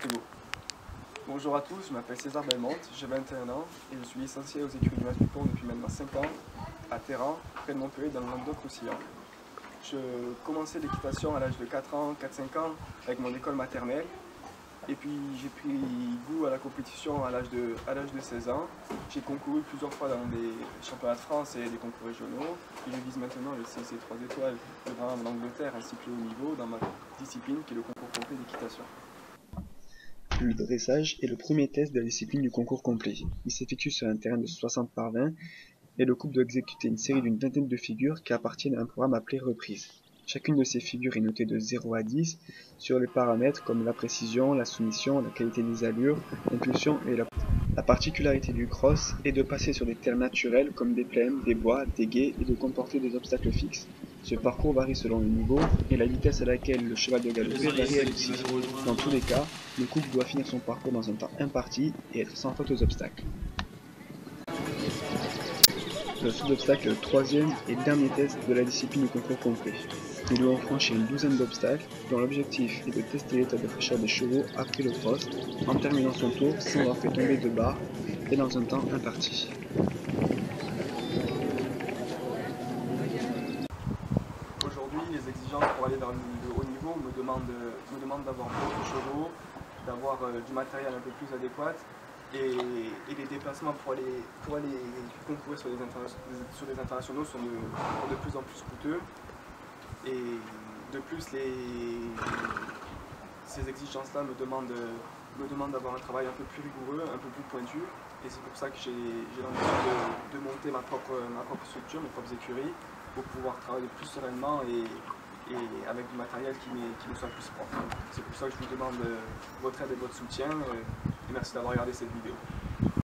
Hugo. Bonjour à tous, je m'appelle César Belmonte, j'ai 21 ans et je suis licencié aux écuries du Mas du Pont depuis maintenant 5 ans à Terran, près de Montpellier, dans le Languedoc-Roussillon. Je commençais l'équitation à l'âge de 4 ans, 4-5 ans avec mon école maternelle. Et puis j'ai pris goût à la compétition à l'âge de 16 ans. J'ai concouru plusieurs fois dans des championnats de France et des concours régionaux. Et je vise maintenant le CIC 3 étoiles, le Grand d'Angleterre ainsi que le haut niveau dans ma discipline qui est le concours complet d'équitation. Le dressage est le premier test de la discipline du concours complet. Il s'effectue sur un terrain de 60 par 20 et le couple doit exécuter une série d'une vingtaine de figures qui appartiennent à un programme appelé reprise. Chacune de ces figures est notée de 0 à 10 sur les paramètres comme la précision, la soumission, la qualité des allures, l'impulsion et la particularité du cross est de passer sur des terres naturelles comme des plaines, des bois, des gués et de comporter des obstacles fixes. Ce parcours varie selon le niveau et la vitesse à laquelle le cheval doit galoper varie elle aussi. Dans tous les cas, le couple doit finir son parcours dans un temps imparti et être sans faute aux obstacles. Le saut d'obstacle est le troisième et dernier test de la discipline du concours complet. Nous devons franchir une douzaine d'obstacles, dont l'objectif est de tester l'état de fraîcheur des chevaux après le cross, en terminant son tour sans avoir fait tomber de barre et dans un temps imparti. Aujourd'hui, les exigences pour aller vers le haut niveau me demandent d'avoir beaucoup de chevaux, d'avoir du matériel un peu plus adéquat et les déplacements pour aller concourir sur les internationaux sont de plus en plus coûteux. Et de plus, ces exigences-là me demandent d'avoir un travail un peu plus rigoureux, un peu plus pointu. Et c'est pour ça que j'ai l'ambition de monter ma propre structure, mes propres écuries, pour pouvoir travailler plus sereinement et avec du matériel qui me soit plus propre. C'est pour ça que je vous demande votre aide et votre soutien. Et merci d'avoir regardé cette vidéo.